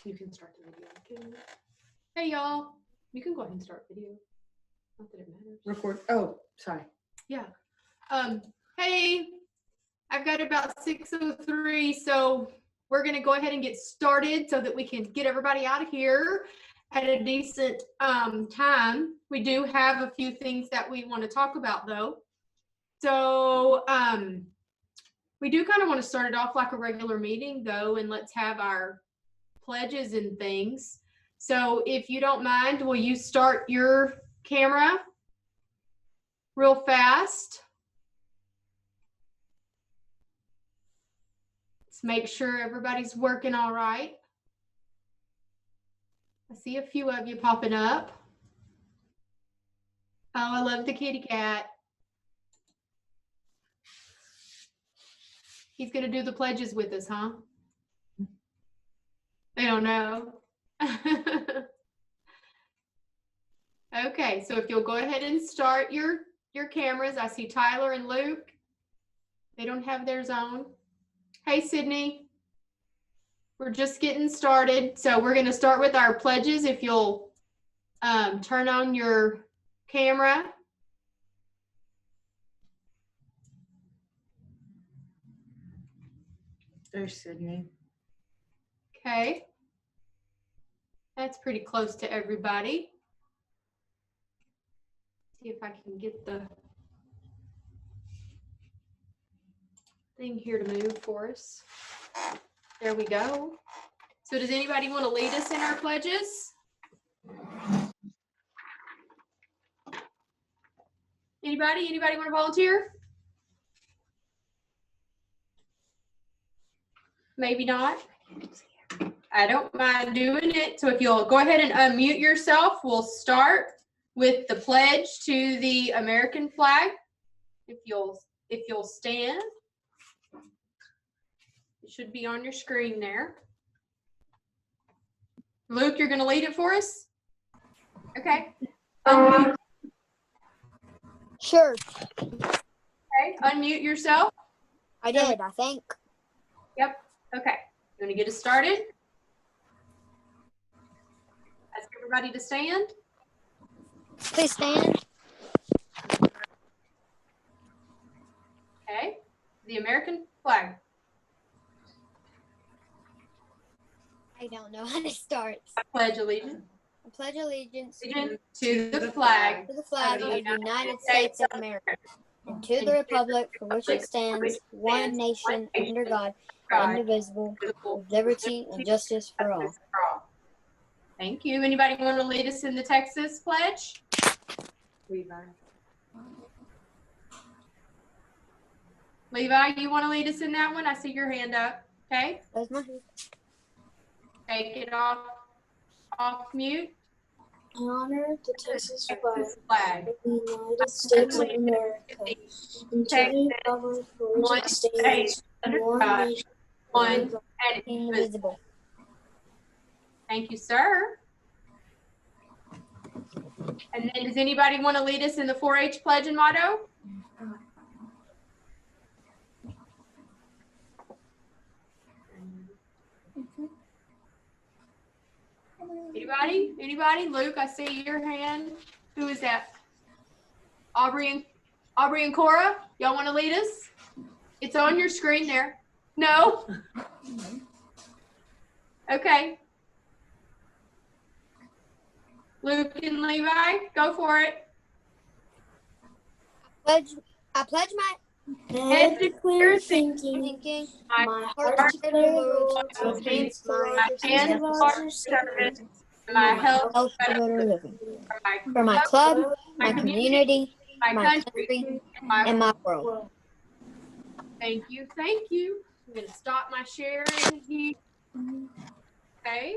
You can start the video. Okay. Hey, y'all. You can go ahead and start video. Not that it matters. Record. Oh, sorry. Yeah. Hey, I've got about 6:03, so we're going to go ahead and get started so that we can get everybody out of here at a decent time. We do have a few things that we want to talk about, though. So we do kind of want to start it off like a regular meeting, though, and let's have our pledges and things. So if you don't mind, will you start your camera real fast? Let's make sure everybody's working all right. I see a few of you popping up. Oh, I love the kitty cat. He's going to do the pledges with us, huh? I don't know. Okay, so if you'll go ahead and start your cameras. I see Tyler and Luke. They don't have theirs on. Hey, Sydney. We're just getting started. So we're going to start with our pledges. If you'll turn on your camera. There's Sydney. Okay. That's pretty close to everybody. See if I can get the thing here to move for us. There we go. So does anybody want to lead us in our pledges? Anybody? Anybody want to volunteer? Maybe not. I don't mind doing it. So if you'll go ahead and unmute yourself, we'll start with the pledge to the American flag. If you'll stand. It should be on your screen there. Luke, you're going to lead it for us? Okay. Sure. Okay, unmute yourself. I did, I think. Yep. Okay. You want to get us started? Ask everybody to stand. Please stand. Okay. The American flag. I don't know how to start. I pledge allegiance. I pledge allegiance To the flag to the flag of the United States of America and to the republic for which it stands, one nation under God, indivisible, with liberty and justice for all. Thank you. Anybody want to lead us in the Texas pledge? Levi. Levi, you want to lead us in that one? I see your hand up. Okay. That's my hand. Take it off mute. I honor the Texas Flag. of the United States of America and to the republic for which it stands, one nation under God, And Indivisible. thank you, sir. And then does anybody want to lead us in the 4-H pledge and motto? Anybody? Anybody? Luke, I see your hand. Who is that? Aubrey and Cora? Y'all want to lead us? It's on your screen there. No? Okay. Luke and Levi, go for it. I pledge my head to clear thinking, thinking, my heart to clear words, my hands to larger service, my health health to to better better living. for For my club, my community, my my country, and my world. Thank you, thank you. I'm going to stop my sharing here. Okay.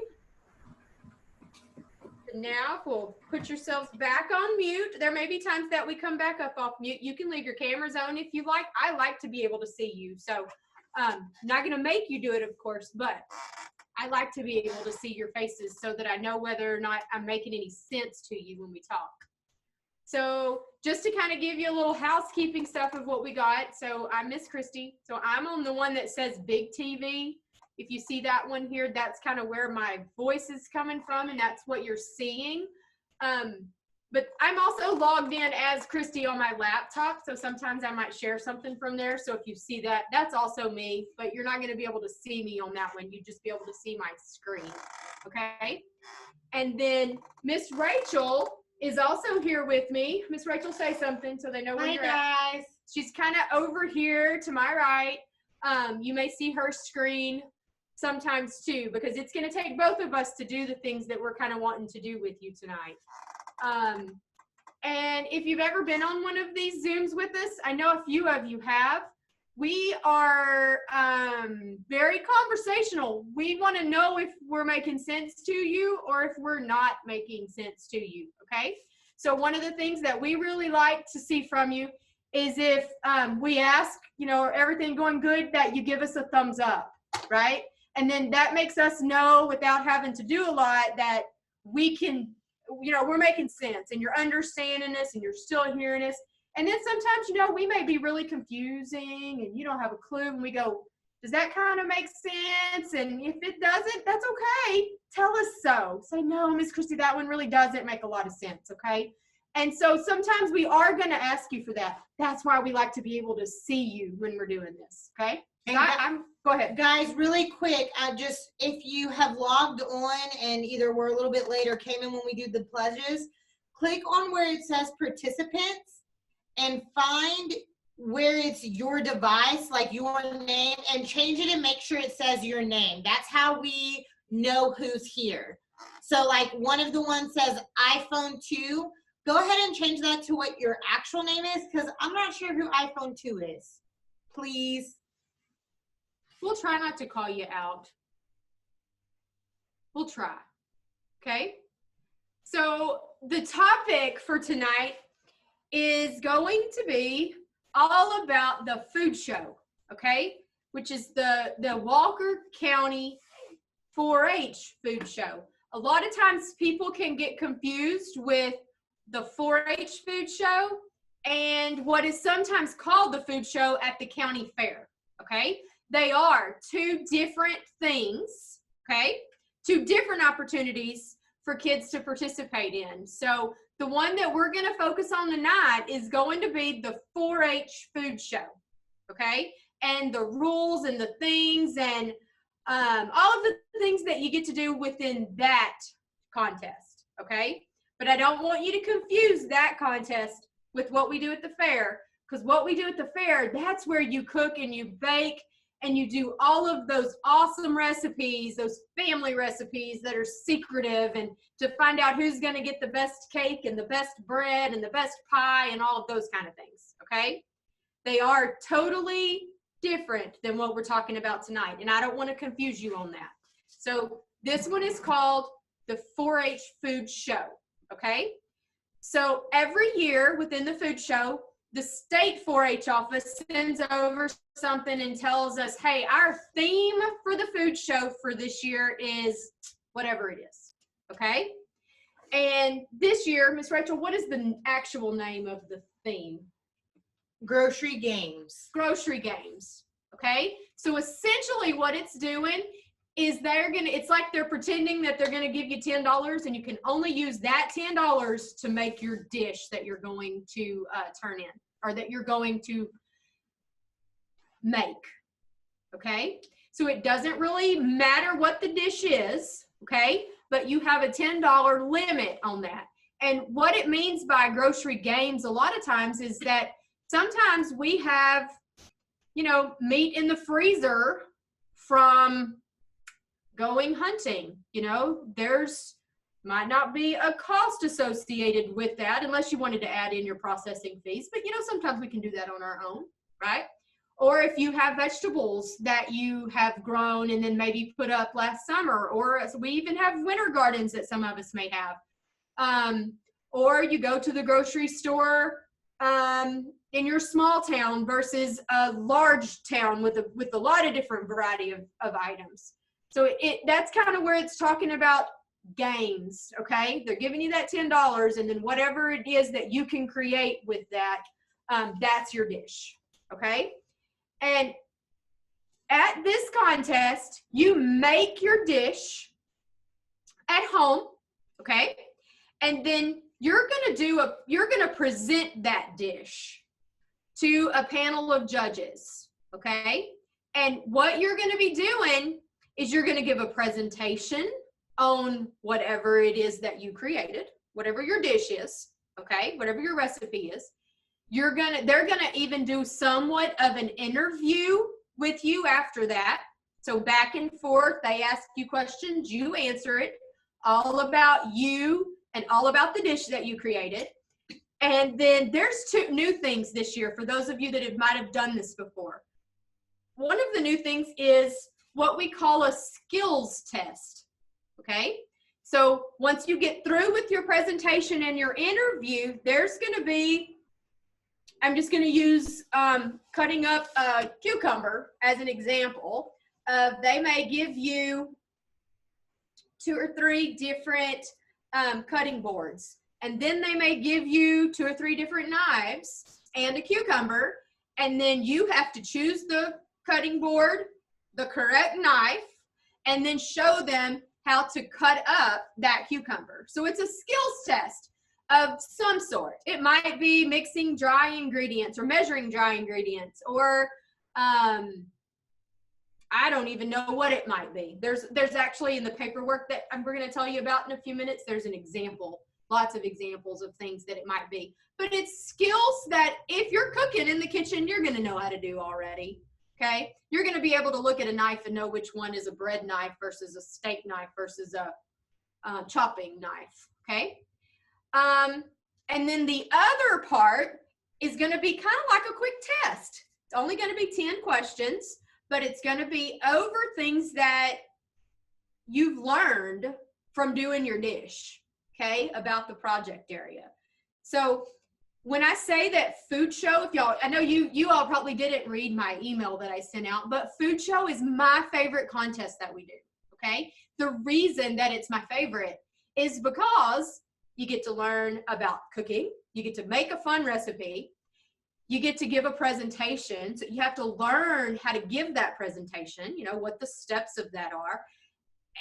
Now, we'll put yourselves back on mute. There may be times that we come back up off mute. You can leave your cameras on if you like. I like to be able to see you. So I'm not going to make you do it, of course, but I like to be able to see your faces so that I know whether or not I'm making any sense to you when we talk. So just to kind of give you a little housekeeping stuff of what we got. So I'm Miss Christie. So I'm on the one that says big TV. If you see that one here, that's kind of where my voice is coming from, and that's what you're seeing. But I'm also logged in as Christy on my laptop, so sometimes I might share something from there. So if you see that, that's also me, but you're not going to be able to see me on that one. You just be able to see my screen, okay? And then Miss Rachel is also here with me. Miss Rachel, say something so they know where you're at. Hi, guys. She's kind of over here to my right. You may see her screen sometimes too, because it's going to take both of us to do the things that we're kind of wanting to do with you tonight. And if you've ever been on one of these Zooms with us, I know a few of you have. We are very conversational. We want to know if we're making sense to you or if we're not making sense to you, okay? So one of the things that we really like to see from you is if we ask, you know, everything going good, that you give us a thumbs up, right? And then that makes us know without having to do a lot that we can, you know, we're making sense and you're understanding us and you're still hearing us. And then sometimes, you know, we may be really confusing and you don't have a clue, and we go, does that kind of make sense? And if it doesn't, that's okay. Tell us so. Say, no, Miss Christy, that one really doesn't make a lot of sense, okay? And so sometimes we are going to ask you for that. That's why we like to be able to see you when we're doing this, okay? And go ahead. Guys, really quick, if you have logged on and either we're a little bit late or came in when we do the pledges, click on where it says participants and find where it's your device, like your name, and change it and make sure it says your name. That's how we know who's here. So like one of the ones says iPhone 2. Go ahead and change that to what your actual name is, because I'm not sure who iPhone 2 is. Please. We'll try not to call you out. We'll try, okay? So the topic for tonight is going to be all about the food show, okay? Which is the Walker County 4-H food show. A lot of times people can get confused with the 4-H food show and what is sometimes called the food show at the county fair, okay? They are two different things, okay? Two different opportunities for kids to participate in. So the one that we're going to focus on tonight is going to be the 4-H food show, okay? And the rules and the things and all of the things that you get to do within that contest, okay? But I don't want you to confuse that contest with what we do at the fair, because what we do at the fair, that's where you cook and you bake and you do all of those awesome recipes, those family recipes that are secretive, and to find out who's going to get the best cake and the best bread and the best pie and all of those kind of things, okay? They are totally different than what we're talking about tonight, and I don't want to confuse you on that. So this one is called the 4-H food show, okay? So every year within the food show, the state 4-H office sends over something and tells us, hey, our theme for the food show for this year is whatever it is, okay? And this year, Miss Rachel, what is the actual name of the theme? Grocery games. Grocery games, okay? So essentially what it's doing is it's like they're pretending that they're gonna give you $10 and you can only use that $10 to make your dish that you're going to turn in, or that you're going to make, okay? So it doesn't really matter what the dish is, okay? But you have a $10 limit on that. And what it means by grocery games a lot of times is that sometimes we have, you know, meat in the freezer from going hunting. You know, there's might not be a cost associated with that unless you wanted to add in your processing fees, but you know, sometimes we can do that on our own, right? Or if you have vegetables that you have grown and then maybe put up last summer, or we even have winter gardens that some of us may have. Or you go to the grocery store in your small town versus a large town with a lot of different variety of items. So that's kind of where it's talking about games, okay? They're giving you that $10, and then whatever it is that you can create with that, that's your dish, okay? And at this contest, you make your dish at home, okay? And then you're gonna present that dish to a panel of judges, okay? And what you're gonna be doing is you're gonna give a presentation on whatever it is that you created, whatever your dish is, okay? Whatever your recipe is. They're gonna even do somewhat of an interview with you after that. So back and forth, they ask you questions, you answer it, all about you and all about the dish that you created. And then there's 2 new things this year for those of you that might have done this before. One of the new things is what we call a skills test, okay? So once you get through with your presentation and your interview, there's gonna be, I'm just gonna use cutting up a cucumber as an example. They may give you 2 or 3 different cutting boards. And then they may give you 2 or 3 different knives and a cucumber. And then you have to choose the cutting board, the correct knife, and then show them how to cut up that cucumber. So it's a skills test of some sort. It might be mixing dry ingredients or measuring dry ingredients, or I don't even know what it might be. There's actually in the paperwork that we're going to tell you about in a few minutes, there's an example, lots of examples of things that it might be. But it's skills that if you're cooking in the kitchen, you're going to know how to do already, okay? You're going to be able to look at a knife and know which one is a bread knife versus a steak knife versus a chopping knife, okay? And then the other part is going to be kind of like a quick test. It's only going to be 10 questions. But it's going to be over things that you've learned from doing your dish, okay, about the project area. So when I say that food show, if y'all, I know you all probably didn't read my email that I sent out, but food show is my favorite contest that we do, okay? The reason that it's my favorite is because you get to learn about cooking, you get to make a fun recipe, you get to give a presentation, so you have to learn how to give that presentation, you know, what the steps of that are.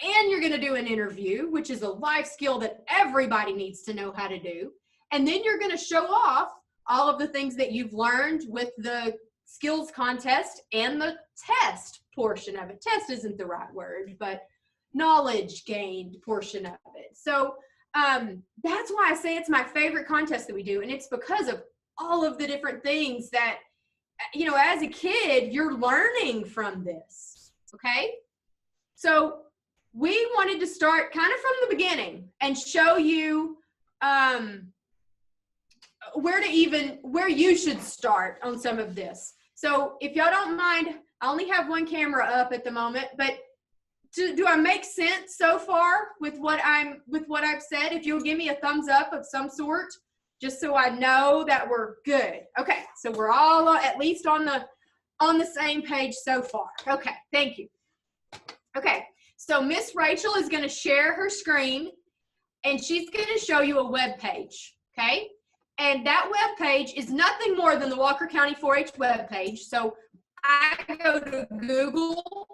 And you're going to do an interview, which is a life skill that everybody needs to know how to do. And then you're going to show off all of the things that you've learned with the skills contest and the test portion of it. Test isn't the right word, but knowledge gained portion of it. So that's why I say it's my favorite contest that we do. And it's because of all of the different things that, you know, as a kid, you're learning from this, okay? So we wanted to start kind of from the beginning and show you where you should start on some of this. So if y'all don't mind, I only have one camera up at the moment, but do I make sense so far with what I've said? If you'll give me a thumbs up of some sort, just so I know that we're good. Okay, so we're all at least on the same page so far. Okay, thank you. Okay, so Miss Rachel is going to share her screen, and she's going to show you a web page, okay? And that web page is nothing more than the Walker County 4-H web page. So I go to Google,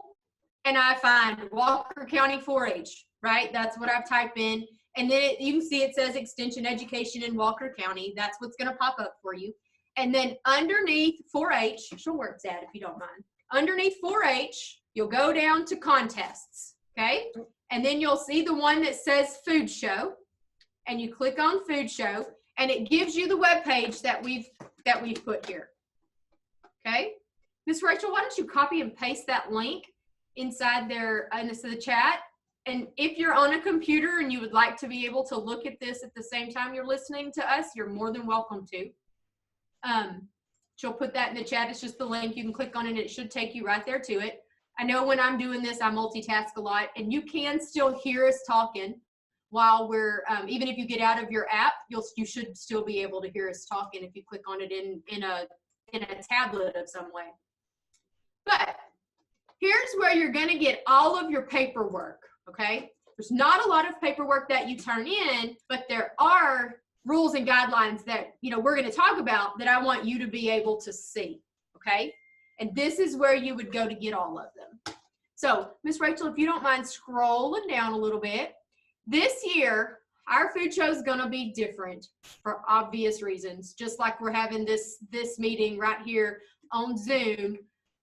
and I find Walker County 4-H, right? That's what I've typed in. And then you can see it says Extension Education in Walker County. That's what's going to pop up for you. And then underneath 4-H, show where it's at if you don't mind. Underneath 4-H, you'll go down to contests, okay? And then you'll see the one that says Food Show. And you click on Food Show, and it gives you the web page that we've put here, okay? Miss Rachel, why don't you copy and paste that link inside there into the chat? And if you're on a computer and you would like to be able to look at this at the same time you're listening to us, you're more than welcome to. She'll put that in the chat. It's just the link. You can click on it and it should take you right there to it. I know when I'm doing this, I multitask a lot, and you can still hear us talking while we're, even if you get out of your app, you should still be able to hear us talking if you click on it in a tablet of some way. But here's where you're going to get all of your paperwork. Okay, there's not a lot of paperwork that you turn in, but there are rules and guidelines that, you know, we're going to talk about that I want you to be able to see. Okay, And this is where you would go to get all of them. So, Miss Rachel, if you don't mind scrolling down a little bit. This year, our food show is going to be different for obvious reasons. Just like we're having this meeting right here on Zoom.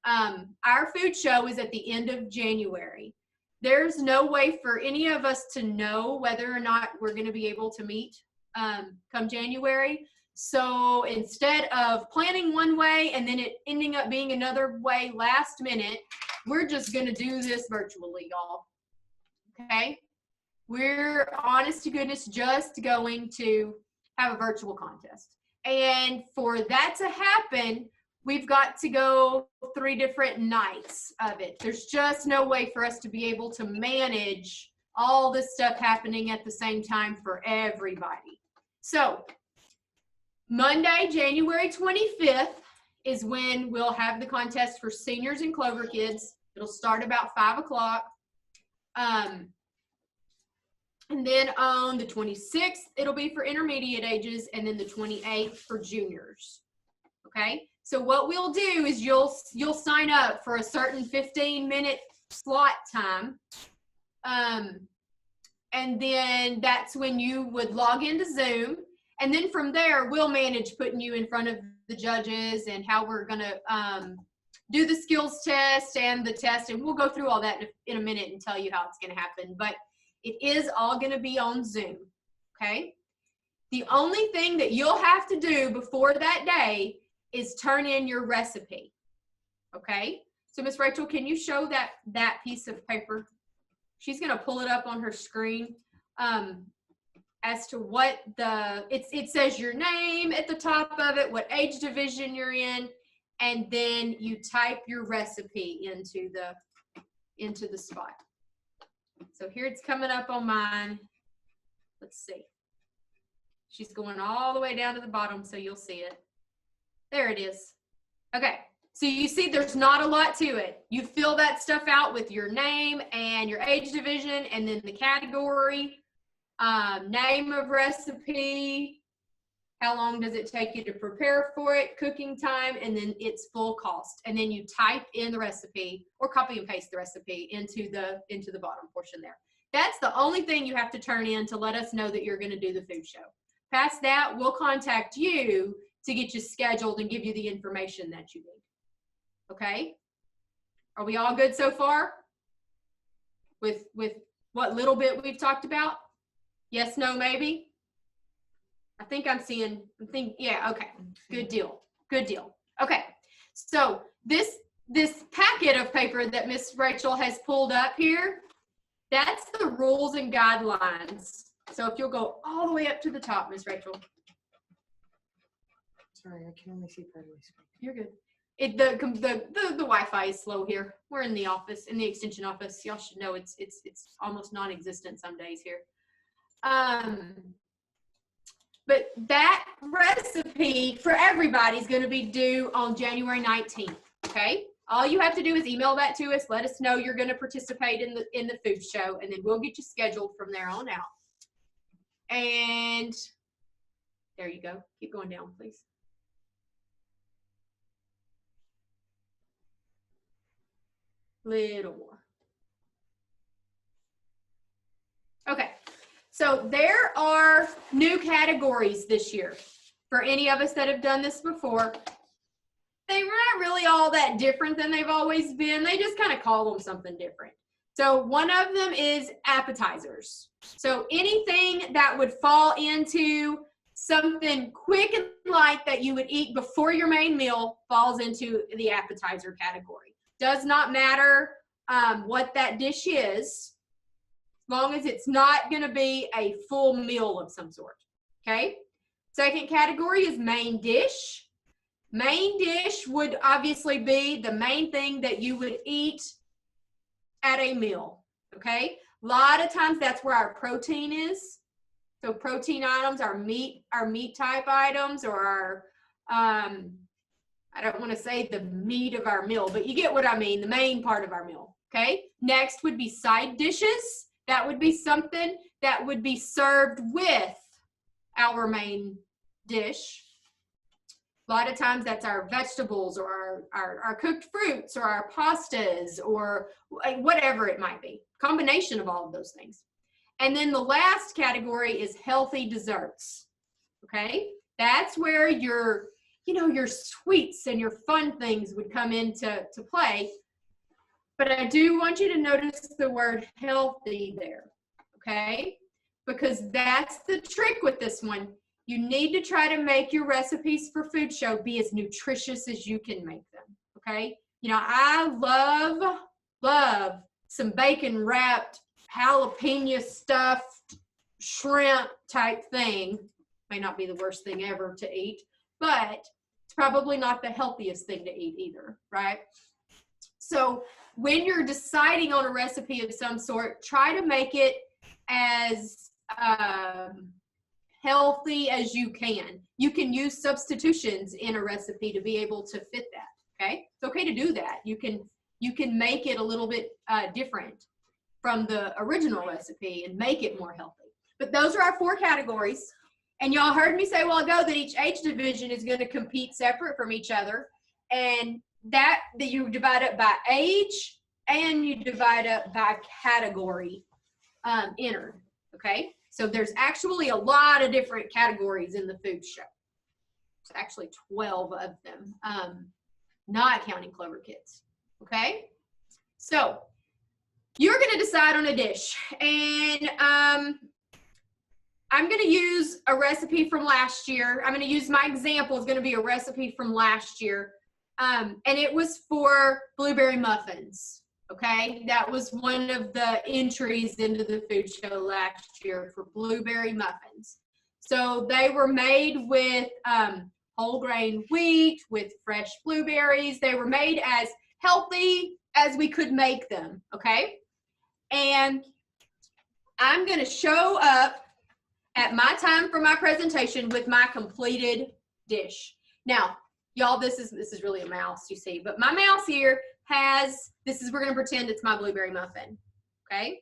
Our food show is at the end of January. There's no way for any of us to know whether or not we're going to be able to meet come January. So instead of planning one way and then it ending up being another way last minute, we're just going to do this virtually, y'all. Okay? We're, honest to goodness, just going to have a virtual contest. And for that to happen, we've got to go 3 different nights of it. There's just no way for us to be able to manage all this stuff happening at the same time for everybody. So Monday, January 25th is when we'll have the contest for seniors and Clover kids. It'll start about 5 o'clock. And then on the 26th, it'll be for intermediate ages, and then the 28th for juniors. Okay? So what we'll do is you'll sign up for a certain 15-minute slot time. And then that's when you would log into Zoom. And then from there, we'll manage putting you in front of the judges and how we're going to do the skills test and the test. And we'll go through all that in a minute and tell you how it's going to happen. But it is all going to be on Zoom, okay? The only thing that you'll have to do before that day is turn in your recipe, okay? So Miss Rachel, can you show that piece of paper? She's going to pull it up on her screen as to what it says your name at the top of it, what age division you're in, and then you type your recipe into the spot. So here it's coming up on mine. Let's see. She's going all the way down to the bottom so you'll see it. There it is. Okay. So you see there's not a lot to it. You fill that stuff out with your name and your age division and then the category, name of recipe, how long does it take you to prepare for it, cooking time, and then its full cost. And then you type in the recipe or copy and paste the recipe into the bottom portion there. That's the only thing you have to turn in to let us know that you're going to do the food show. Past that, we'll contact you to get you scheduled and give you the information that you need. Okay? Are we all good so far? With what little bit we've talked about? Yes, no, maybe? Yeah, okay. Good deal. Good deal. Okay. So this packet of paper that Miss Rachel has pulled up here, that's the rules and guidelines. So if you'll go all the way up to the top, Miss Rachel. Sorry, I can only see part of my screen. You're good. The Wi-Fi is slow here. We're in the office, in the extension office. Y'all should know it's almost non-existent some days here. But that recipe for everybody is going to be due on January 19th, okay? All you have to do is email that to us. Let us know you're going to participate in the food show, and then we'll get you scheduled from there on out. And there you go. Keep going down, please. Little more. Okay. So there are new categories this year. For any of us that have done this before, they were not really all that different than they've always been. They just kind of call them something different. So one of them is appetizers. So anything that would fall into something quick and light that you would eat before your main meal falls into the appetizer category. Does not matter what that dish is, as long as it's not going to be a full meal of some sort, okay? Second category is main dish. Main dish would obviously be the main thing that you would eat at a meal, okay? A lot of times that's where our protein is. So protein items, our meat type items, or our, I don't want to say the meat of our meal, but you get what I mean, the main part of our meal, okay? Next would be side dishes. That would be something that would be served with our main dish. A lot of times that's our vegetables or our cooked fruits or our pastas or whatever it might be. Combination of all of those things. And then the last category is healthy desserts. Okay? That's where your sweets and your fun things would come into play. But I do want you to notice the word healthy there. Okay? Because that's the trick with this one. You need to try to make your recipes for Food Show be as nutritious as you can make them, okay? I love some bacon wrapped, jalapeno stuffed shrimp type thing. May not be the worst thing ever to eat, but it's probably not the healthiest thing to eat either, right? So when you're deciding on a recipe of some sort, try to make it as healthy as you can. You can use substitutions in a recipe to be able to fit that, okay? It's okay to do that. You can make it a little bit different from the original recipe and make it more healthy. But those are our 4 categories. And y'all heard me say a while ago that each age division is going to compete separate from each other. And that you divide up by age and you divide up by category entered, okay? So there's actually a lot of different categories in the food show. There's actually 12 of them, not counting Clever Kids, okay? So you're going to decide on a dish, and I'm going to use a recipe from last year. I'm going to use my example is going to be a recipe from last year, and it was for blueberry muffins. Okay, that was one of the entries into the food show last year for blueberry muffins. So they were made with whole grain wheat, with fresh blueberries. They were made as healthy as we could make them, okay? And I'm going to show up at my time for my presentation with my completed dish. Now, y'all, this is really a mouse, you see, but my mouse here has, we're going to pretend it's my blueberry muffin, okay?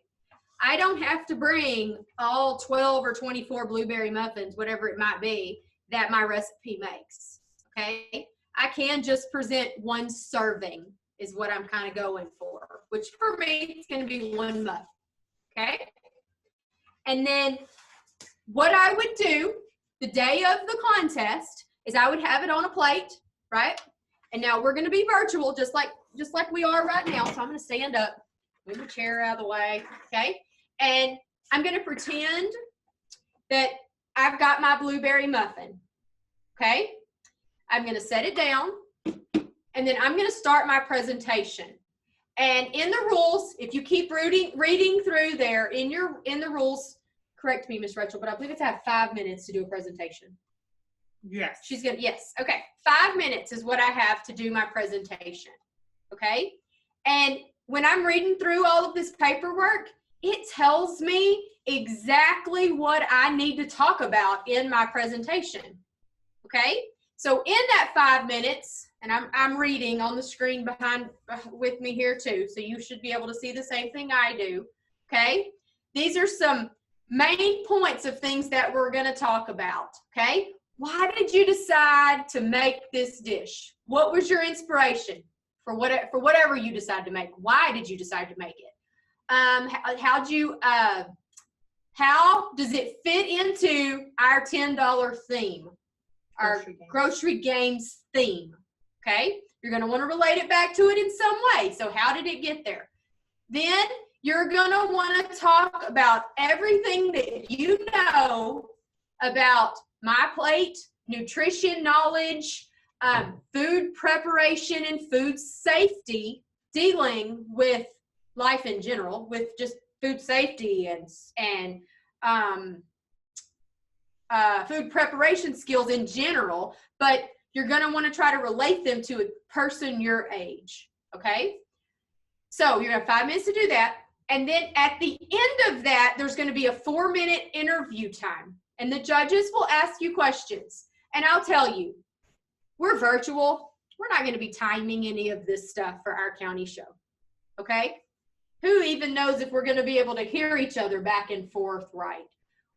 I don't have to bring all 12 or 24 blueberry muffins, whatever it might be, that my recipe makes, okay? I can just present one serving is what I'm kind of going for, which for me, it's going to be one muffin, okay? And then what I would do the day of the contest is I would have it on a plate, right? And now we're going to be virtual, just like we are right now. So I'm going to stand up, move the chair out of the way, okay? And I'm going to pretend that I've got my blueberry muffin, okay? I'm going to set it down, and then I'm going to start my presentation. And in the rules, if you keep reading through there, in the rules, correct me, Miss Rachel, but I believe it's to have 5 minutes to do a presentation. Yes. Yes, okay. 5 minutes is what I have to do my presentation, okay? And when I'm reading through all of this paperwork, it tells me exactly what I need to talk about in my presentation, okay? So in that 5 minutes, and I'm reading on the screen behind with me here too, so you should be able to see the same thing I do, okay? These are some main points of things that we're going to talk about, okay? Why did you decide to make this dish? What was your inspiration for whatever you decide to make? Why did you decide to make it? How does it fit into our $10 theme, our grocery games theme? Okay, you're going to want to relate it back to it in some way. So how did it get there? Then you're going to want to talk about everything that you know about My Plate, nutrition knowledge, food preparation and food safety, dealing with life in general, with just food safety and food preparation skills in general, but you're going to want to try to relate them to a person your age, okay? So you're going to have 5 minutes to do that. And then at the end of that, there's going to be a 4-minute interview time. And the judges will ask you questions. And I'll tell you, we're virtual. We're not going to be timing any of this stuff for our county show, okay? Who even knows if we're going to be able to hear each other back and forth right?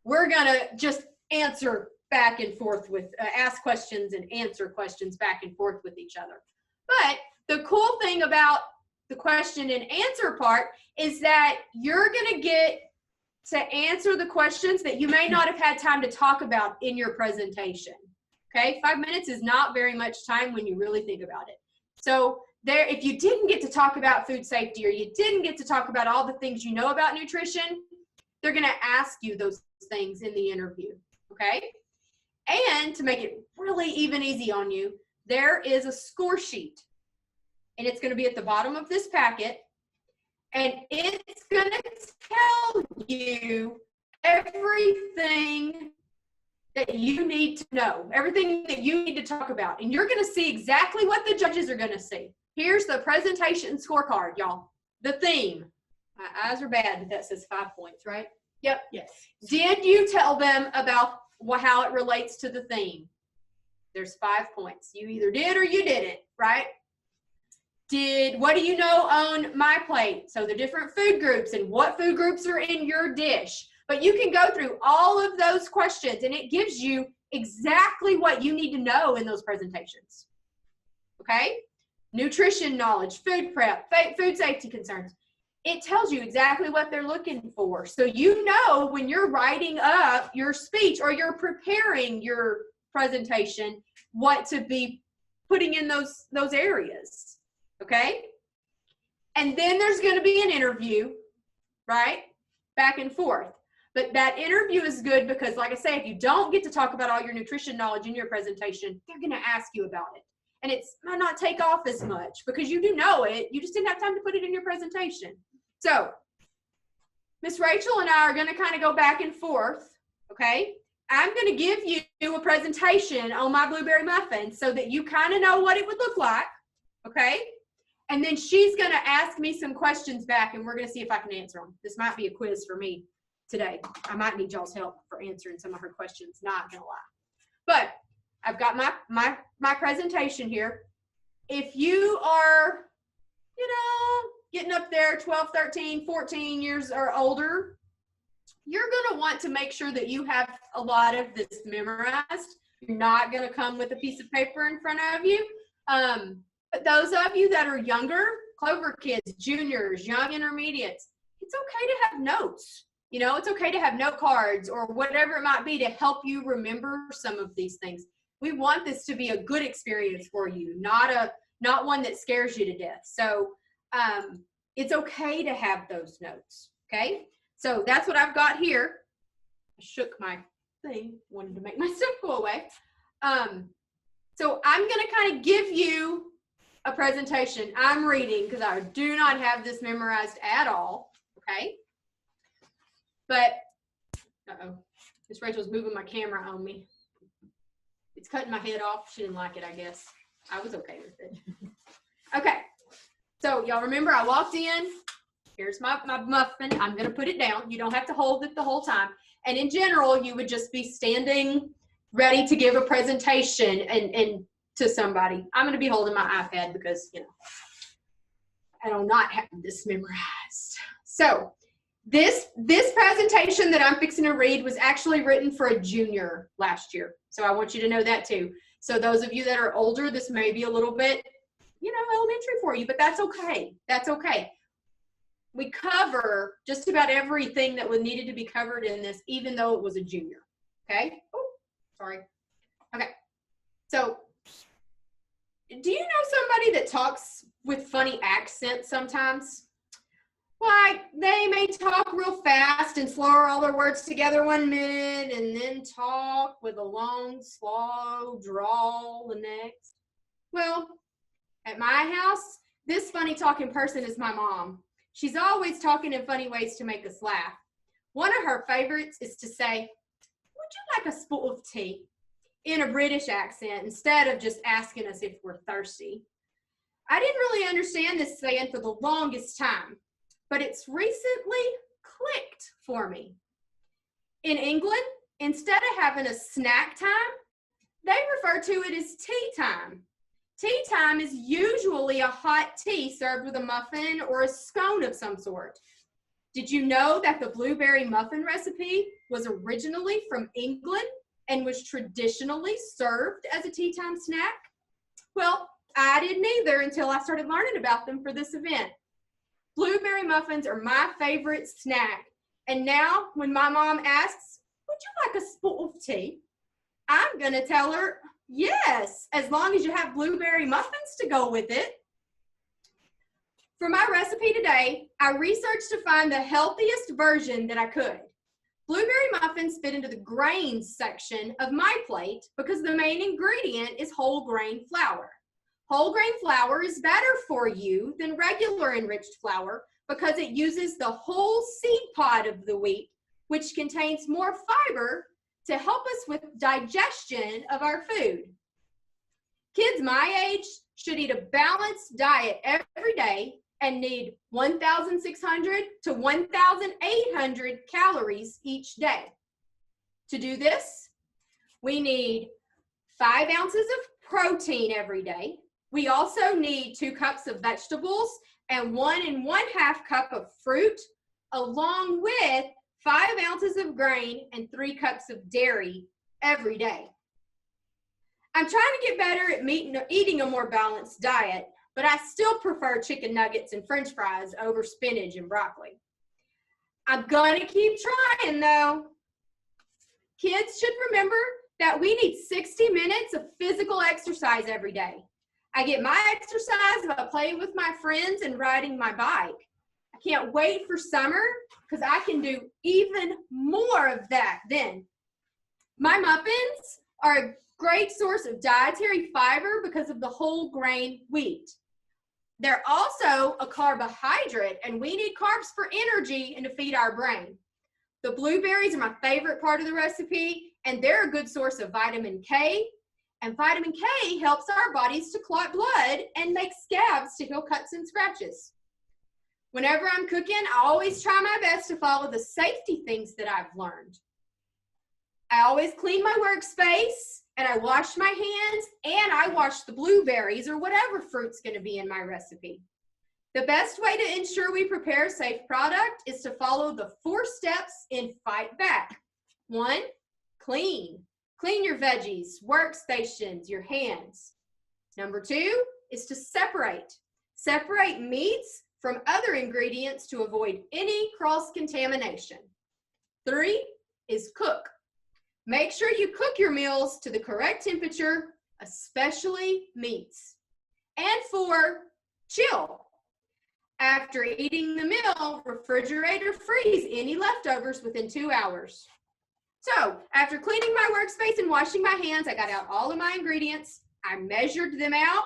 We're going to just answer back and forth with, ask questions and answer questions back and forth with each other. But the cool thing about the question and answer part is that you're going to get to answer the questions that you may not have had time to talk about in your presentation. Okay, 5 minutes is not very much time when you really think about it. So there, if you didn't get to talk about food safety or you didn't get to talk about all the things you know about nutrition, they're going to ask you those things in the interview. Okay, and to make it really even easy on you, there is a score sheet, and it's going to be at the bottom of this packet, and it's going to tell you everything that you need to know, everything that you need to talk about, and you're going to see exactly what the judges are going to see. Here's the presentation scorecard, y'all. The theme. My eyes are bad, but that says 5 points, right? Yep. Yes. Did you tell them about how it relates to the theme? There's 5 points. You either did or you didn't, right? What do you know on my plate? So the different food groups and what food groups are in your dish. But you can go through all of those questions, and it gives you exactly what you need to know in those presentations. Okay? Nutrition knowledge, food prep, food safety concerns. It tells you exactly what they're looking for. So you know when you're writing up your speech or you're preparing your presentation, what to be putting in those areas. Okay? And then there's going to be an interview, right? Back and forth. But that interview is good because, like I say, if you don't get to talk about all your nutrition knowledge in your presentation, they're going to ask you about it. And it might not take off as much because you do know it. You just didn't have time to put it in your presentation. So Miss Rachel and I are going to kind of go back and forth, okay? I'm going to give you a presentation on my blueberry muffin so that you kind of know what it would look like, okay? And then she's going to ask me some questions back, and we're going to see if I can answer them. This might be a quiz for me today. I might need y'all's help for answering some of her questions, not going to lie. But I've got my presentation here. If you are, getting up there 12, 13, 14 years or older, you're going to want to make sure that you have a lot of this memorized. You're not going to come with a piece of paper in front of you. But those of you that are younger, Clover kids, juniors, young intermediates, it's okay to have notes. It's okay to have note cards or whatever it might be to help you remember some of these things. We want this to be a good experience for you, not one that scares you to death. So it's okay to have those notes, okay? So that's what I've got here. I shook my thing, wanted to make my stuff go away. So I'm going to kind of give you a presentation. I'm reading because I do not have this memorized at all, okay? But, Miss Rachel's moving my camera on me. It's cutting my head off. She didn't like it, I guess. I was okay with it. Okay. So y'all remember I walked in. Here's my muffin. I'm going to put it down. You don't have to hold it the whole time. And in general, you would just be standing ready to give a presentation and to somebody. I'm going to be holding my iPad because, I do not have this memorized. So this presentation that I'm fixing to read was actually written for a junior last year. So I want you to know that too. So those of you that are older, this may be a little bit, elementary for you, but that's okay. That's okay. We cover just about everything that was needed to be covered in this, even though it was a junior. Okay? Oh, sorry. Okay. So do you know somebody that talks with funny accents sometimes? Like, they may talk real fast and slur all their words together 1 minute and then talk with a long, slow drawl the next. Well, at my house, this funny talking person is my mom. She's always talking in funny ways to make us laugh. One of her favorites is to say, "Would you like a spool of tea?" in a British accent instead of just asking us if we're thirsty. I didn't really understand this saying for the longest time, but it's recently clicked for me. In England, instead of having a snack time, they refer to it as tea time. Tea time is usually a hot tea served with a muffin or a scone of some sort. Did you know that the blueberry muffin recipe was originally from England and was traditionally served as a tea time snack? Well, I didn't either until I started learning about them for this event. Blueberry muffins are my favorite snack. And now when my mom asks, would you like a spool of tea? I'm going to tell her, yes, as long as you have blueberry muffins to go with it. For my recipe today, I researched to find the healthiest version that I could. Blueberry muffins fit into the grains section of my plate because the main ingredient is whole grain flour. Whole grain flour is better for you than regular enriched flour because it uses the whole seed pod of the wheat, which contains more fiber to help us with digestion of our food. Kids my age should eat a balanced diet every day and need 1,600 to 1,800 calories each day. To do this, we need 5 ounces of protein every day. We also need 2 cups of vegetables and 1 1/2 cup of fruit, along with 5 ounces of grain and 3 cups of dairy every day. I'm trying to get better at eating a more balanced diet, but I still prefer chicken nuggets and French fries over spinach and broccoli. I'm gonna keep trying though. Kids should remember that we need 60 minutes of physical exercise every day. I get my exercise by playing with my friends and riding my bike. I can't wait for summer because I can do even more of that then. My muffins are a great source of dietary fiber because of the whole grain wheat. They're also a carbohydrate, and we need carbs for energy and to feed our brain. The blueberries are my favorite part of the recipe, and they're a good source of vitamin K. And vitamin K helps our bodies to clot blood and make scabs to heal cuts and scratches. Whenever I'm cooking, I always try my best to follow the safety things that I've learned. I always clean my workspace, and I wash my hands, and I wash the blueberries or whatever fruit's going to be in my recipe. The best way to ensure we prepare a safe product is to follow the 4 steps in Fight Back. 1, clean. Clean your veggies, workstations, your hands. Number 2 is to separate. Separate meats from other ingredients to avoid any cross-contamination. 3 is cook. Make sure you cook your meals to the correct temperature, especially meats. And 4, chill. After eating the meal, refrigerate or freeze any leftovers within 2 hours. So, after cleaning my workspace and washing my hands, I got out all of my ingredients. I measured them out.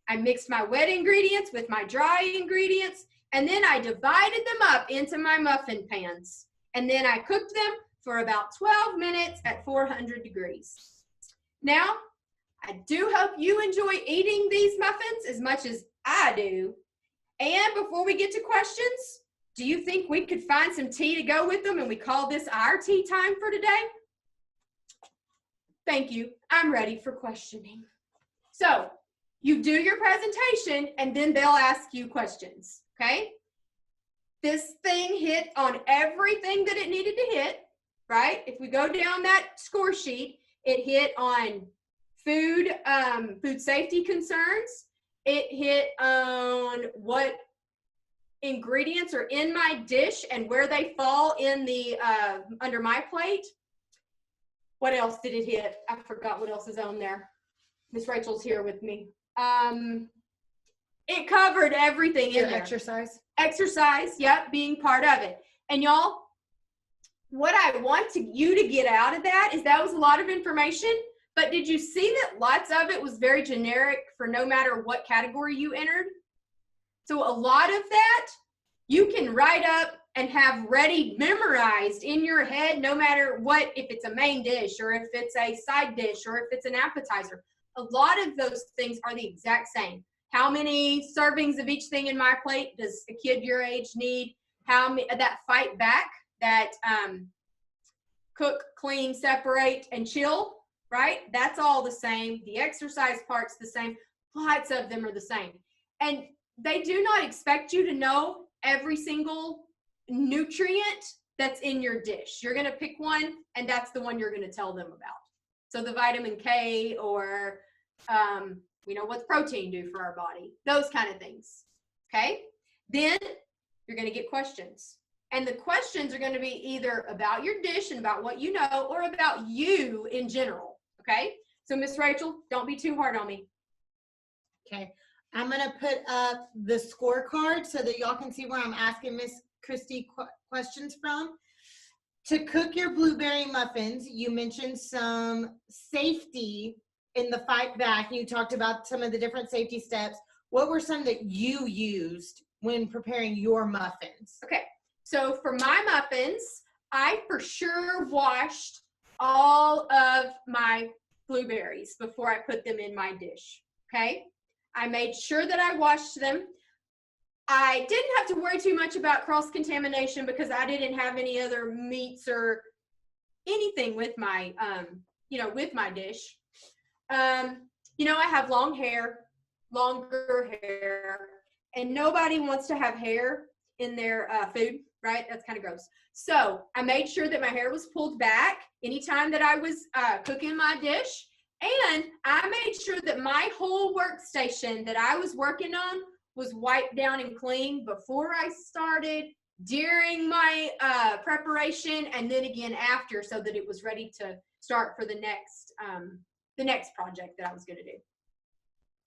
I mixed my wet ingredients with my dry ingredients, and then I divided them up into my muffin pans. And then I cooked them for about 12 minutes at 400 degrees. Now, I do hope you enjoy eating these muffins as much as I do. And before we get to questions, do you think we could find some tea to go with them and we call this our tea time for today? Thank you. I'm ready for questioning. So, you do your presentation and then they'll ask you questions, okay? This thing hit on everything that it needed to hit, right? If we go down that score sheet, it hit on food safety concerns. It hit on what ingredients are in my dish and where they fall in the under my plate. What else did it hit? I forgot what else is on there. Miss Rachel's here with me. It covered everything in there. Exercise. Exercise, yep, being part of it. And y'all, what I want you to get out of that is that was a lot of information, but did you see that lots of it was very generic for no matter what category you entered? So a lot of that you can write up and have ready memorized in your head no matter what, if it's a main dish or if it's a side dish or if it's an appetizer. A lot of those things are the exact same. How many servings of each thing in my plate does a kid your age need? How many, that Fight Back, that cook, clean, separate, and chill, right? That's all the same. The exercise part's the same. Lots of them are the same. And they do not expect you to know every single nutrient that's in your dish. You're going to pick one, and that's the one you're going to tell them about. So the vitamin K, or, what's protein do for our body? Those kind of things. Okay? Then you're going to get questions. And the questions are going to be either about your dish and about what you know, or about you in general. Okay? So Miss Rachel, don't be too hard on me. Okay. I'm going to put up the scorecard so that y'all can see where I'm asking Miss Christy questions from. To cook your blueberry muffins, you mentioned some safety in the fight back. You talked about some of the different safety steps. What were some that you used when preparing your muffins? Okay, so for my muffins, I for sure washed all of my blueberries before I put them in my dish, okay? I made sure that I washed them. I didn't have to worry too much about cross-contamination because I didn't have any other meats or anything with my, with my dish. I have longer hair, and nobody wants to have hair in their food, right? That's kind of gross. So I made sure that my hair was pulled back anytime that I was cooking my dish, and I made sure that my whole workstation that I was working on was wiped down and clean before I started, during my preparation, and then again after, so that it was ready to start for the next project that I was going to do.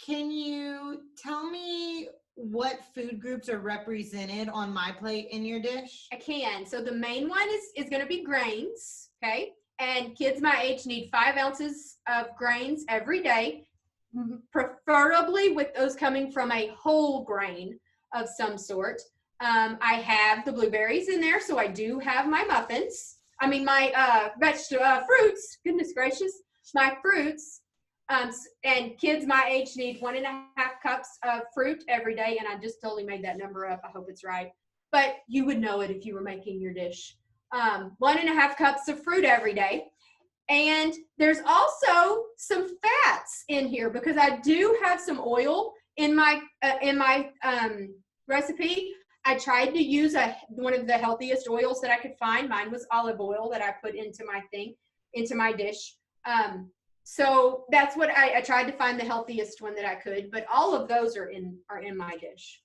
Can you tell me what food groups are represented on my plate in your dish? I can. So the main one is going to be grains, okay? And kids my age need 5 ounces of grains every day, preferably with those coming from a whole grain of some sort. I have the blueberries in there, so I do have my muffins. I mean, my fruits, goodness gracious, my fruits. And kids my age need 1.5 cups of fruit every day, and I just totally made that number up. I hope it's right. But you would know it if you were making your dish. 1.5 cups of fruit every day. And there's also some fats in here because I do have some oil in my recipe. I tried to use one of the healthiest oils that I could find. Mine was olive oil that I put into my dish. So that's what I tried to find, the healthiest one that I could, but all of those are in my dish.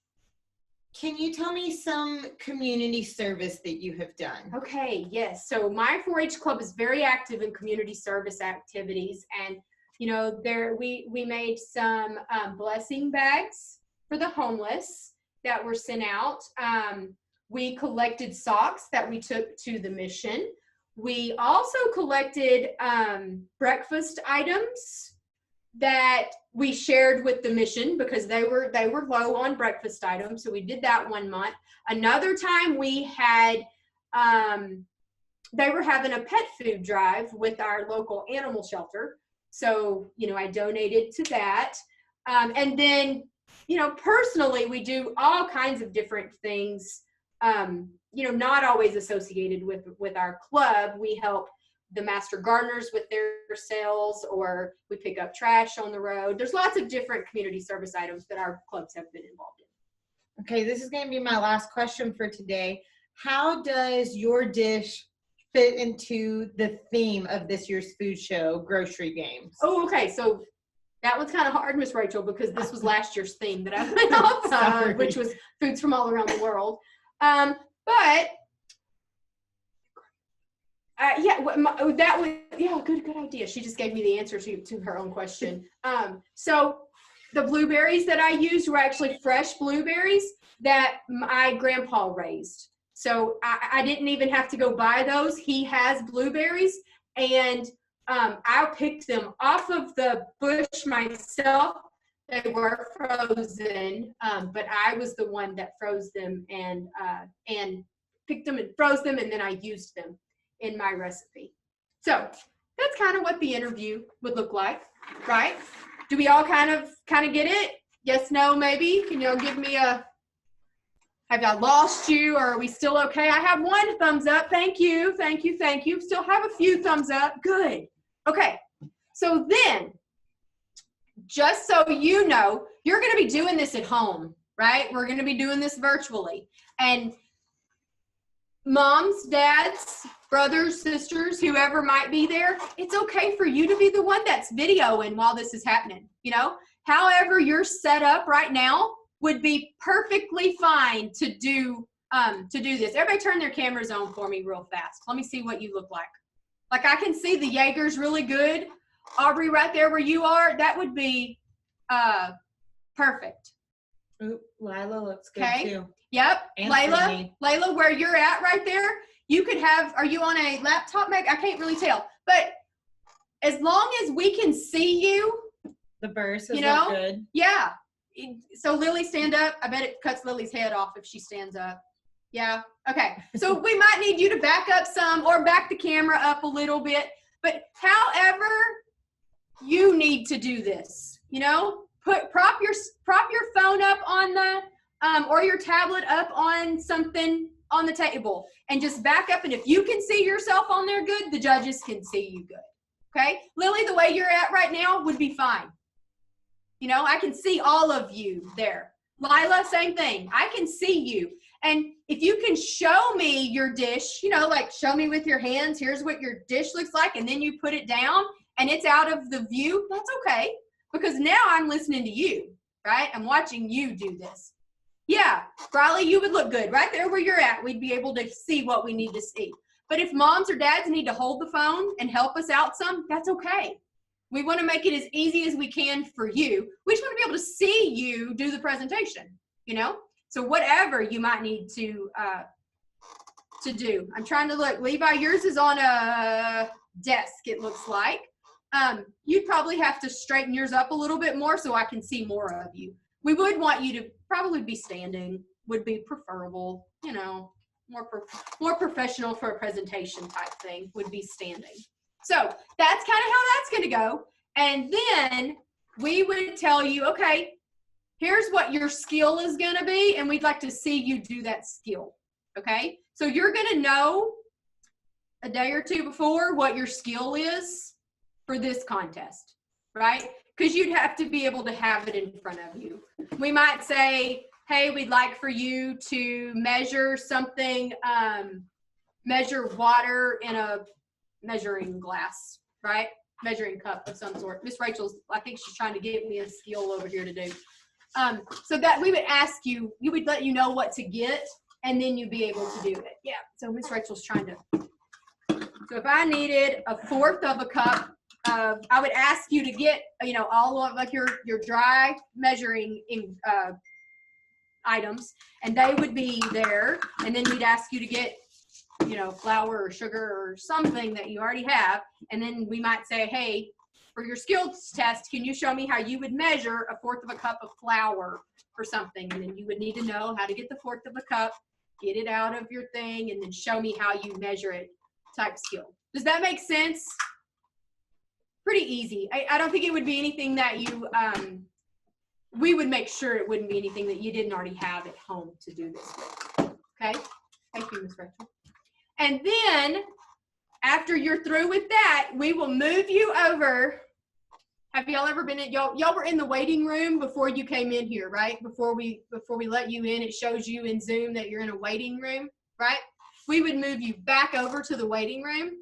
Can you tell me some community service that you have done? Okay, yes. So my 4-H club is very active in community service activities, and we made some blessing bags for the homeless that were sent out. We collected socks that we took to the mission. We also collected breakfast items that we shared with the mission because they were low on breakfast items. So we did that one month. Another time we had, they were having a pet food drive with our local animal shelter. So, I donated to that. And then, personally, we do all kinds of different things, not always associated with our club. We help the master gardeners with their sales, or we pick up trash on the road. There's lots of different community service items that our clubs have been involved in. Okay, this is going to be my last question for today. How does your dish fit into the theme of this year's food show, Grocery Games? Oh, okay. So that one's kind of hard, Miss Rachel, because this was last year's theme that I went off of, which was foods from all around the world. But good idea. She just gave me the answer to her own question. So the blueberries that I used were actually fresh blueberries that my grandpa raised. So I didn't even have to go buy those. He has blueberries, and I picked them off of the bush myself. They were frozen, but I was the one that froze them and picked them and froze them, and then I used them in my recipe. So that's kind of what the interview would look like, right? Do we all kind of get it? Yes, no, maybe? Can y'all give me have I lost you, or are we still okay? I have 1 thumbs up. Thank you. Still have a few thumbs up. Good. Okay. So then, just so you know, you're going to be doing this at home, right? We're going to be doing this virtually. And moms, dads, brothers, sisters, whoever might be there, it's okay for you to be the one that's videoing while this is happening, you know? However you're set up right now would be perfectly fine to do this. Everybody turn their cameras on for me real fast. Let me see what you look like. Like I can see the Jaeger's really good. Aubrey, right there where you are, that would be perfect. Ooh, Lila looks good too. Yep. And Layla, where you're at right there, you could have, are you on a laptop, Meg? I can't really tell. But as long as we can see you. The verse is good. Yeah. So Lily, stand up. I bet it cuts Lily's head off if she stands up. Yeah. Okay. So we might need you to back up some or back the camera up a little bit. But however you need to do this, you know, prop your phone up on the or your tablet up on something on the table and just back up. And if you can see yourself on there good, the judges can see you good. Okay. Lily, the way you're at right now would be fine. You know, I can see all of you there. Lila, same thing. I can see you. And if you can show me your dish, you know, like show me with your hands, here's what your dish looks like, and then you put it down and it's out of the view, that's okay. Because now I'm listening to you, right? I'm watching you do this. Yeah, Riley, you would look good. Right there where you're at, we'd be able to see what we need to see. But if moms or dads need to hold the phone and help us out some, that's okay. We want to make it as easy as we can for you. We just want to be able to see you do the presentation, you know? So whatever you might need to do. I'm trying to look. Levi, yours is on a desk, it looks like. You'd probably have to straighten yours up a little bit more so I can see more of you. We would want you to probably be standing, would be preferable, you know, more professional for a presentation type thing would be standing. So that's kind of how that's going to go. And then we would tell you, okay, here's what your skill is going to be, and we'd like to see you do that skill, okay? So you're going to know a day or two before what your skill is for this contest, right? Because you'd have to be able to have it in front of you. We might say, hey, we'd like for you to measure something, measure water in a measuring glass, right? Measuring cup of some sort. Miss Rachel's, I think she's trying to give me a skill over here to do. So that we would ask you, we would let you know what to get, and then you'd be able to do it. Yeah, so Miss Rachel's trying to. So if I needed 1/4 of a cup of, I would ask you to get, you know, all of like your dry measuring items, and they would be there, and then we'd ask you to get, you know, flour or sugar or something that you already have, and then we might say, hey, for your skills test, can you show me how you would measure 1/4 of a cup of flour for something? And then you would need to know how to get the 1/4 of a cup, get it out of your thing, and then show me how you measure it type skill. Does that make sense? Pretty easy. I don't think it would be anything that you, we would make sure it wouldn't be anything that you didn't already have at home to do this with. Okay? Thank you, Ms. Rachel. And then, after you're through with that, we will move you over. Have y'all ever been in, y'all were in the waiting room before you came in here, right? Before we let you in, it shows you in Zoom that you're in a waiting room, right? We would move you back over to the waiting room,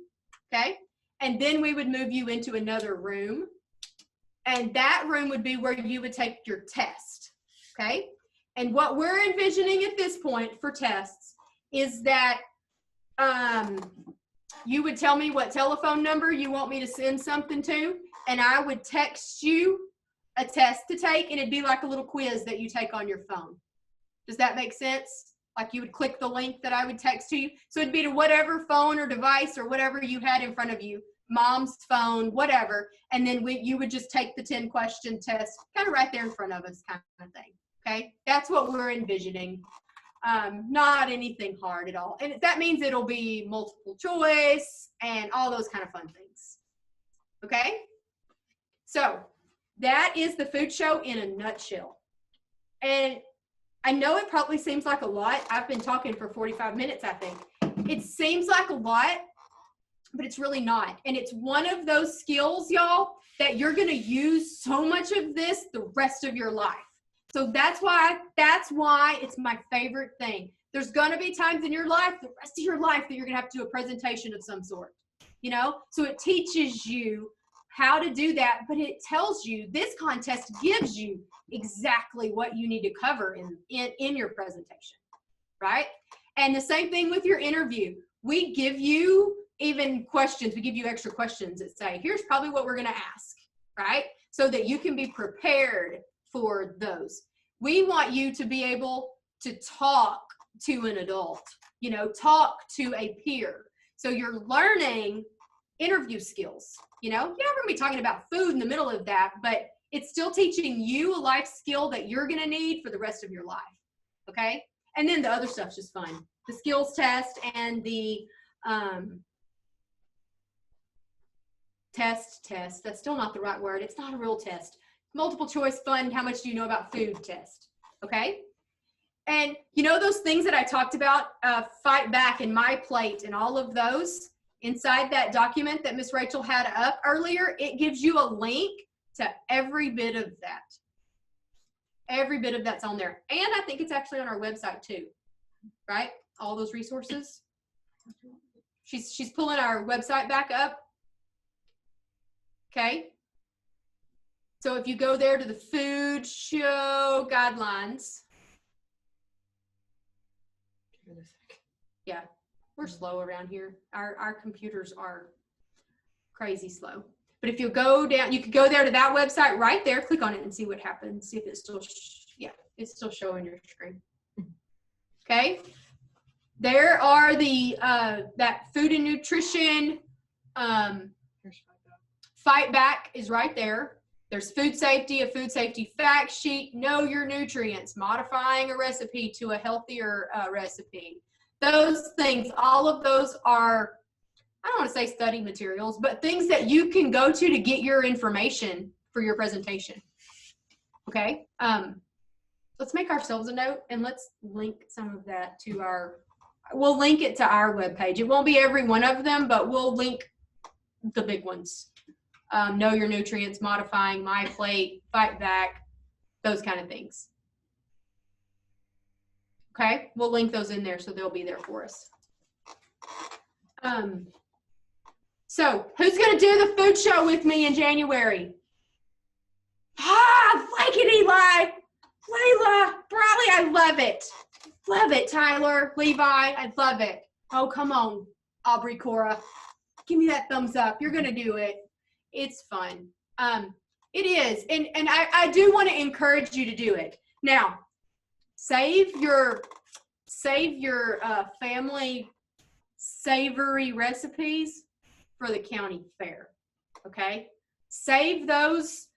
okay? And then we would move you into another room. And that room would be where you would take your test, okay? And what we're envisioning at this point for tests is that you would tell me what telephone number you want me to send something to, and I would text you a test to take, and it'd be like a little quiz that you take on your phone. Does that make sense? Like you would click the link that I would text to you. So it'd be to whatever phone or device or whatever you had in front of you, mom's phone, whatever, and then you would just take the 10-question test kind of right there in front of us kind of thing, okay? That's what we're envisioning. Not anything hard at all. And that means it'll be multiple choice and all those kind of fun things, okay? So that is the food show in a nutshell. And I know it probably seems like a lot. I've been talking for 45 minutes, I think. It seems like a lot, but it's really not. And it's one of those skills, y'all, that you're going to use so much of this the rest of your life. So that's why it's my favorite thing. There's going to be times in your life, the rest of your life, that you're going to have to do a presentation of some sort, you know? So it teaches you how to do that, but it tells you, this contest gives you exactly what you need to cover in your presentation, right? And the same thing with your interview. We give you even questions. We give you extra questions that say, here's probably what we're going to ask, right? So that you can be prepared for those. We want you to be able to talk to an adult, you know, talk to a peer. So you're learning interview skills, you know? You're not going to be talking about food in the middle of that, but it's still teaching you a life skill that you're going to need for the rest of your life, okay? And then the other stuff's just fun. The skills test and the test, that's still not the right word. It's not a real test. Multiple choice fun, how much do you know about food test, okay? And you know those things that I talked about, Fight Back and My Plate and all of those, inside that document that Miss Rachel had up earlier, it gives you a link to every bit of that. Every bit of that's on there. And I think it's actually on our website too, right? All those resources. She's pulling our website back up. Okay. So if you go there to the food show guidelines. Yeah, we're slow around here. Our computers are crazy slow. But if you go down, you could go there to that website right there, click on it and see what happens. See if it's still, it's still showing your screen. Okay. There are the, that food and nutrition, Fight Back is right there. There's food safety, a food safety fact sheet, know your nutrients, modifying a recipe to a healthier recipe. Those things, all of those are, I don't want to say study materials, but things that you can go to get your information for your presentation. Okay. Let's make ourselves a note and let's link some of that to we'll link it to our webpage. It won't be every one of them, but we'll link the big ones. Know your nutrients, modifying, My Plate, Fight Back, those kind of things. Okay, we'll link those in there so they'll be there for us. So who's going to do the food show with me in January? Like it, Eli, Layla, Bradley, I love it. Love it, Tyler, Levi, I love it. Oh, come on, Aubrey, Cora. Give me that thumbs up. You're going to do it. It's fun. It is. And I do want to encourage you to do it. Now, save your family savory recipes for the county fair. Okay? Save those,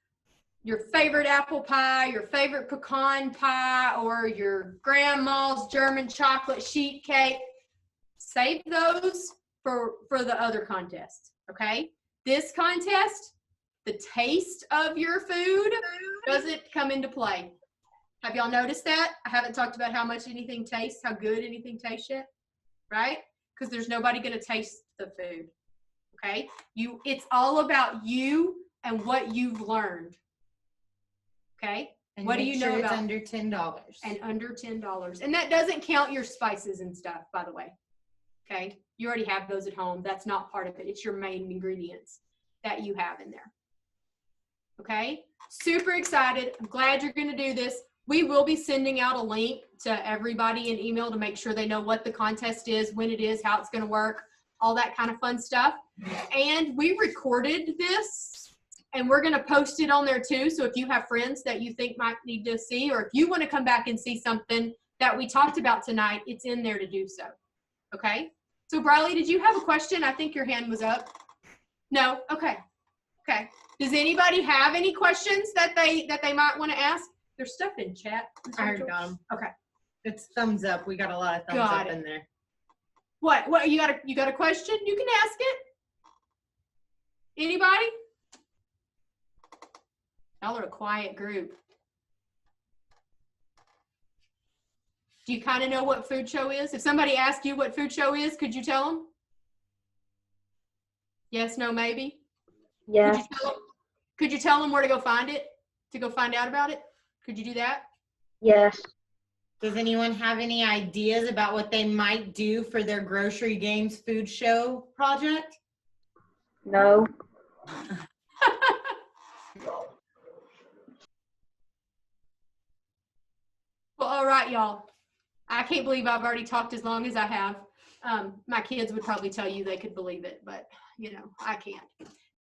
your favorite apple pie, your favorite pecan pie, or your grandma's German chocolate sheet cake. Save those for the other contests. Okay? This contest, the taste of your food doesn't come into play. Have y'all noticed that? I haven't talked about how much anything tastes, how good anything tastes yet, right? Because there's nobody going to taste the food, okay? It's all about you and what you've learned, okay? And what do you know about? It's under $10. And under $10. And that doesn't count your spices and stuff, by the way, okay? You already have those at home. That's not part of it. It's your main ingredients that you have in there. Okay? Super excited. I'm glad you're going to do this. We will be sending out a link to everybody in email to make sure they know what the contest is, when it is, how it's going to work, all that kind of fun stuff. And we recorded this, and we're going to post it on there too. So if you have friends that you think might need to see, or if you want to come back and see something that we talked about tonight, it's in there to do so. Okay? So Briley, did you have a question? I think your hand was up. No? Okay. Okay. Does anybody have any questions that they might want to ask? There's stuff in chat. I already got them. Okay. It's thumbs up. We got a lot of thumbs up in there. What? You got a question? You can ask it. Anybody? Y'all are a quiet group. Do you kind of know what food show is? If somebody asked you what food show is, could you tell them? Yes, no, maybe? Yeah. Could you tell them where to go find it? To go find out about it? Could you do that? Yes. Does anyone have any ideas about what they might do for their Grocery Games food show project? No. Well, all right, y'all. I can't believe I've already talked as long as I have. My kids would probably tell you they could believe it, but you know, I can't.